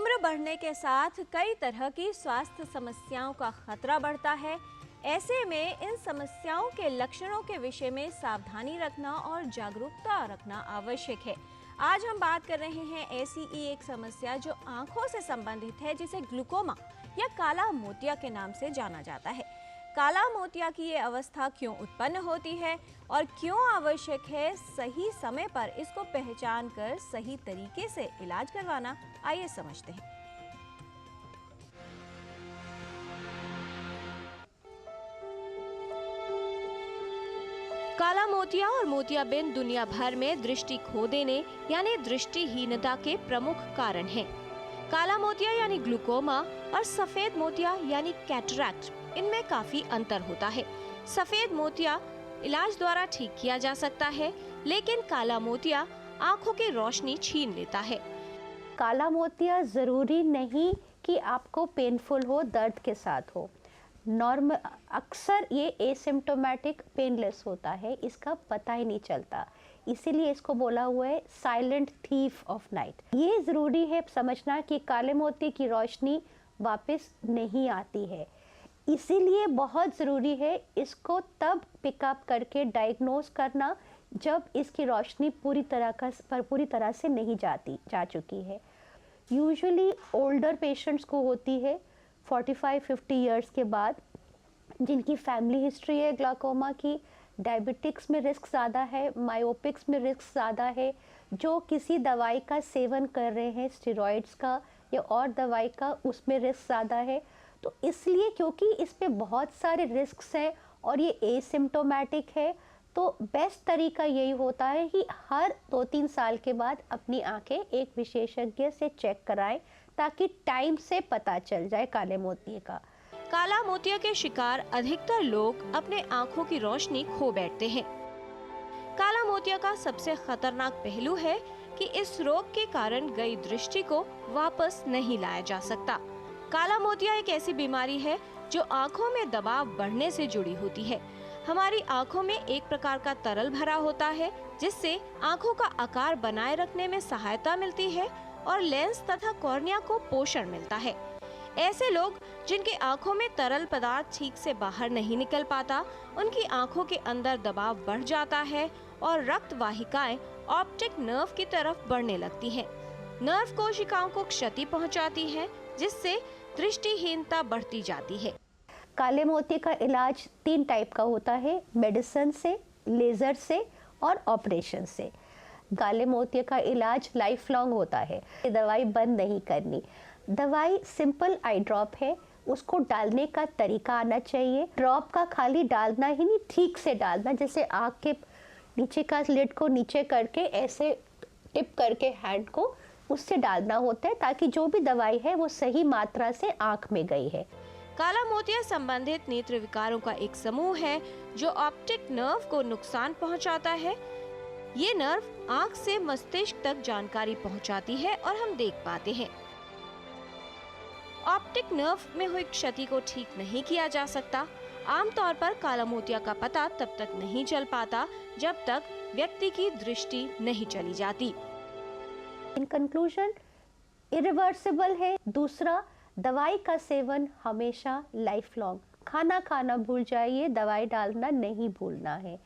उम्र बढ़ने के साथ कई तरह की स्वास्थ्य समस्याओं का खतरा बढ़ता है। ऐसे में इन समस्याओं के लक्षणों के विषय में सावधानी रखना और जागरूकता रखना आवश्यक है। आज हम बात कर रहे हैं ऐसी ही एक समस्या जो आंखों से संबंधित है, जिसे ग्लूकोमा या काला मोतिया के नाम से जाना जाता है। काला मोतिया की ये अवस्था क्यों उत्पन्न होती है और क्यों आवश्यक है सही समय पर इसको पहचान कर सही तरीके से इलाज करवाना, आइए समझते हैं। काला मोतिया और मोतियाबिंद दुनिया भर में दृष्टि खो देने यानी दृष्टिहीनता के प्रमुख कारण हैं। काला मोतिया यानी ग्लूकोमा और सफेद मोतिया यानी कैटरैक्ट, इनमें काफी अंतर होता है। सफेद मोतिया इलाज द्वारा ठीक किया जा सकता है, लेकिन काला मोतिया आंखों की रोशनी छीन लेता है। काला मोतिया ज़रूरी नहीं कि आपको पेनफुल हो, दर्द के साथ हो। नॉर्मल अक्सर ये एसिम्प्टोमेटिक पेनलेस होता है, इसका पता ही नहीं चलता, इसीलिए इसको बोला हुआ है साइलेंट थीफ ऑफ नाइट। ये ज़रूरी है समझना कि काले मोती की रोशनी वापस नहीं आती है, इसीलिए बहुत ज़रूरी है इसको तब पिकअप करके डायग्नोज करना जब इसकी रोशनी पूरी तरह से नहीं जा चुकी है। यूजुअली ओल्डर पेशेंट्स को होती है 45-50 इयर्स के बाद, जिनकी फैमिली हिस्ट्री है ग्लाकोमा की, डायबिटिक्स में रिस्क ज़्यादा है, मायोपिक्स में रिस्क ज़्यादा है, जो किसी दवाई का सेवन कर रहे हैं स्टेरॉइड्स का या और दवाई का, उसमें रिस्क ज़्यादा है। तो इसलिए क्योंकि इस पे बहुत सारे रिस्क्स हैं और ये एसिम्प्टोमेटिक है, तो बेस्ट तरीका यही होता है कि हर 2-3 साल के बाद अपनी आंखें एक विशेषज्ञ से चेक कराएं, ताकि टाइम से पता चल जाए काले मोतिये का। काला मोतिया के शिकार अधिकतर लोग अपने आंखों की रोशनी खो बैठते हैं। काला मोतिया का सबसे खतरनाक पहलू है कि इस रोग के कारण गई दृष्टि को वापस नहीं लाया जा सकता। काला मोतिया एक ऐसी बीमारी है जो आंखों में दबाव बढ़ने से जुड़ी होती है। हमारी आंखों में एक प्रकार का तरल भरा होता है, जिससे आंखों का आकार बनाए रखने में सहायता मिलती है और लेंस तथा कॉर्निया को पोषण मिलता है। ऐसे लोग जिनकी आंखों में तरल पदार्थ ठीक से बाहर नहीं निकल पाता, उनकी आंखों के अंदर दबाव बढ़ जाता है और रक्त वाहिकाएं ऑप्टिक नर्व की तरफ बढ़ने लगती हैं। नर्व कोशिकाओं को क्षति पहुंचाती है, जिससे दृष्टिहीनता बढ़ती जाती है। काले मोतिये का इलाज 3 टाइप का होता है, मेडिसिन से, लेजर से और ऑपरेशन से। काले मोतिये का इलाज लाइफ लॉन्ग होता है, दवाई बंद नहीं करनी। दवाई सिंपल आई ड्रॉप है, उसको डालने का तरीका आना चाहिए। ड्रॉप का खाली डालना ही नहीं, ठीक से डालना, जैसे आँख के नीचे का लिड को नीचे करके ऐसे टिप करके हैंड को उससे डालना होता है, ताकि जो भी दवाई है वो सही मात्रा से आँख में गई है। काला मोतिया संबंधित नेत्र विकारों का एक समूह है जो ऑप्टिक नर्व को नुकसान पहुंचाता है। ये नर्व आंख से मस्तिष्क तक जानकारी पहुंचाती है और हम देख पाते हैं। ऑप्टिक नर्व में हुई क्षति को ठीक नहीं किया जा सकता। आमतौर पर काला मोतिया का पता तब तक नहीं चल पाता जब तक व्यक्ति की दृष्टि नहीं चली जाती। इन कंक्लूजन इरिवर्सिबल है। दूसरा, दवाई का सेवन हमेशा लाइफ लॉन्ग, खाना खाना भूल जाइए, दवाई डालना नहीं भूलना है।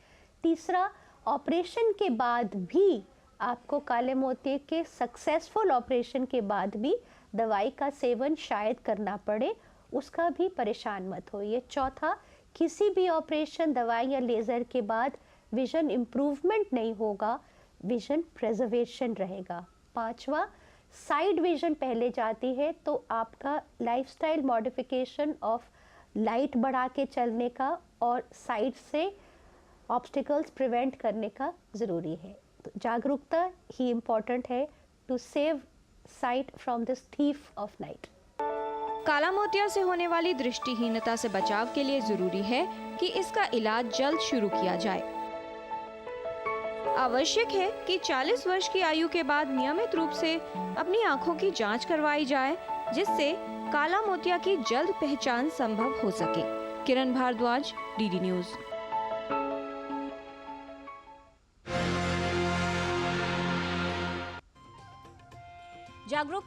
तीसरा, ऑपरेशन के बाद भी आपको काले मोतिये के सक्सेसफुल ऑपरेशन के बाद भी दवाई का सेवन शायद करना पड़े, उसका भी परेशान मत होइए। चौथा, किसी भी ऑपरेशन, दवाई या लेज़र के बाद विजन इम्प्रूवमेंट नहीं होगा, विजन प्रिजर्वेशन रहेगा। पांचवा, साइड विजन पहले जाती है तो आपका लाइफस्टाइल मॉडिफिकेशन ऑफ लाइट बढ़ा के चलने का और साइड से ऑब्स्टिकल्स प्रिवेंट करने का ज़रूरी है। तो जागरूकता ही इम्पॉर्टेंट है to save sight from this thief of night. काला मोतिया से होने वाली दृष्टिहीनता से बचाव के लिए जरूरी है कि इसका इलाज जल्द शुरू किया जाए। आवश्यक है कि 40 वर्ष की आयु के बाद नियमित रूप से अपनी आंखों की जांच करवाई जाए, जिससे काला मोतिया की जल्द पहचान संभव हो सके। किरण भारद्वाज, डीडी न्यूज। जागरूक